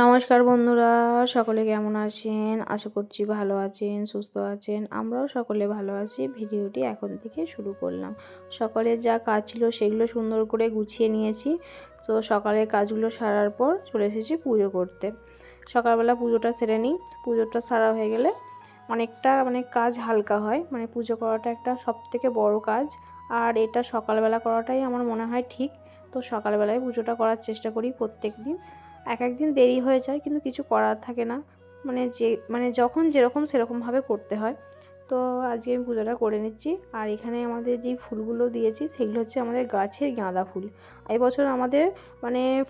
নমস্কার বন্ধুরা, সকলে কেমন আছেন? আশা করছি ভালো আছেন, সুস্থ আছেন। আমরাও সকলে ভালো আছি। ভিডিওটি এখন থেকে শুরু করলাম। সকালের যা কাজ ছিল সেগুলো সুন্দর করে গুছিয়ে নিয়েছি। তো সকালের কাজগুলো সারার পর চলে এসেছি পুজো করতে। সকালবেলা পুজোটা সেরে নিই। পুজোটা সারা হয়ে গেলে অনেকটা কাজ হালকা হয়। পুজো করাটা একটা সবথেকে বড় কাজ, আর এটা সকালবেলা করাটাই আমার মনে হয় ঠিক। তো সকালবেলায় পুজোটা করার চেষ্টা করি প্রত্যেক দিন। এক একদিন দেরি হয়ে যায়, কিন্তু কিছু করার থাকে না। যখন যেরকম সেরকমভাবে করতে হয়। তো আজকে আমি পুজোটা করে নিচ্ছি। আর এখানে আমাদের যেই ফুলগুলো দিয়েছি সেগুলো হচ্ছে আমাদের গাছের গাঁদা ফুল। এই বছর আমাদের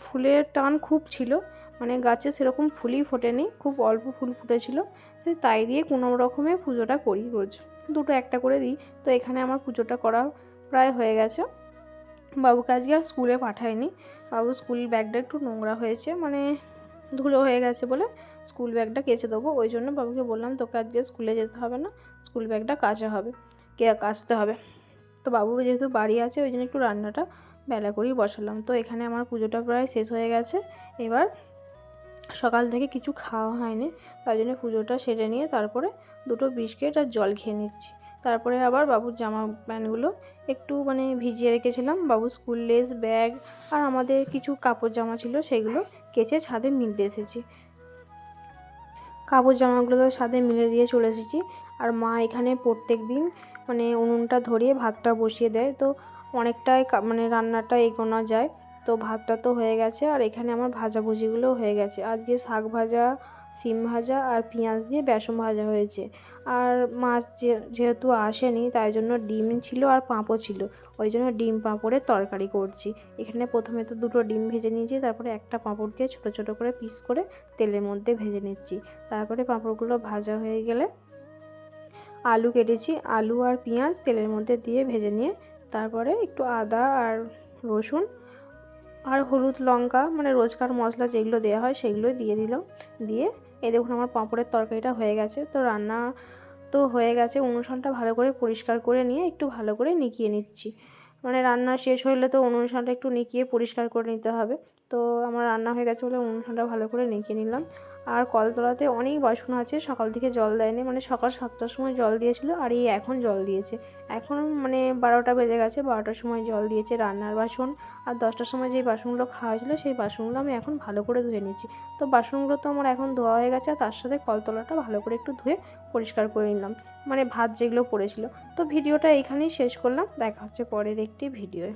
ফুলের টান খুব ছিল, গাছে সেরকম ফুলই ফোটেনি, খুব অল্প ফুল ফুটেছিল। তাই দিয়ে কোনো রকমে পুজোটা করি, রোজ দুটো একটা করে দিই। তো এখানে আমার পুজোটা করা প্রায় হয়ে গেছে। বাবুকে আজকে আর স্কুলে পাঠাইনি। বাবুর স্কুল ব্যাগটা একটু নোংরা হয়েছে, ধুলো হয়ে গেছে বলে স্কুল ব্যাগটা কেচে দেবো। ওই জন্য বাবুকে বললাম, তোকে আজকে স্কুলে যেতে হবে না, স্কুল ব্যাগটা কাচতে হবে। তো বাবু যেহেতু বাড়ি আছে, ওই জন্য একটু রান্নাটা বেলা করেই বসালাম। তো এখানে আমার পুজোটা প্রায় শেষ হয়ে গেছে। এবার সকাল থেকে কিছু খাওয়া হয়নি, তাই জন্য পুজোটা সেরে নিয়ে তারপরে দুটো বিস্কিট আর জল খেয়ে নিচ্ছি। তারপরে আবার বাবুর জামা প্যান্টগুলো একটু ভিজিয়ে রেখেছিলাম। বাবুর স্কুল ড্রেস, ব্যাগ আর আমাদের কিছু কাপড় জামা ছিল, সেগুলো কেচে ছাদে মিলতে এসেছি। কাপড় জামাগুলো তো ছাদে মিলে দিয়ে চলে এসেছি। আর মা এখানে প্রত্যেক দিন উনুনটা ধরিয়ে ভাতটা বসিয়ে দেয়। তো অনেকটাই রান্নাটা এগোনো যায়। তো ভাতটা তো হয়ে গেছে, আর এখানে আমার ভাজাভুজিগুলো হয়ে গেছে। আজকে শাক ভাজা, সিম ভাজা আর পেঁয়াজ দিয়ে বেসন ভাজা হয়েছে। আর মাছ যেহেতু আসেনি, তাই জন্য ডিম ছিল আর পাঁপড় ছিল। ওই জন্য ডিম পাঁপড়ের তরকারি করছি। এখানে প্রথমে তো দুটো ডিম ভেজে নিয়েছি, তারপরে একটা পাঁপড়কে ছোটো ছোটো করে পিস করে তেলের মধ্যে ভেজে নিচ্ছি। তারপরে পাঁপড়গুলো ভাজা হয়ে গেলে আলু কেটেছি, আলু আর পেঁয়াজ তেলের মধ্যে দিয়ে ভেজে নিয়ে তারপরে একটু আদা আর রসুন আর হলুদ লঙ্কা রোজকার মশলা যেগুলো দেওয়া হয় সেগুলো দিয়ে দিলাম। দিয়ে দেখুন আমার পাঁপড়ের তরকারিটা হয়ে গেছে। তো রান্না তো হয়ে গেছে। উনুনটা ভালো করে পরিষ্কার করে নিয়ে একটু ভালো করে নিকিয়ে নিচ্ছি। রান্না শেষ হলে তো উনুনটা একটু নিকিয়ে পরিষ্কার করে নিতে হবে। তো আমার রান্না হয়ে গেছে বলে উনুনটা ভালো করে নিকিয়ে নিলাম। আর কলতলাতে অনেক বাসন আছে, সকাল থেকে জল দেয়নি। সকাল 7টার সময় জল দিয়েছিল, আর এই এখন জল দিয়েছে। এখন 12টা বেজে গেছে, 12টার সময় জল দিয়েছে রান্নার বাসন। আর 10টার সময় যেই বাসনগুলো খাওয়া হয়েছিল সেই বাসনগুলো আমি এখন ভালো করে ধুয়ে নিচ্ছি। তো বাসনগুলো তো আমার এখন ধোয়া হয়ে গেছে, আর তার সাথে কলতলাটা ভালো করে একটু ধুয়ে পরিষ্কার করে নিলাম, ভাত যেগুলো পড়েছিল। তো ভিডিওটা এইখানেই শেষ করলাম। দেখা হচ্ছে পরের একটি ভিডিওয়।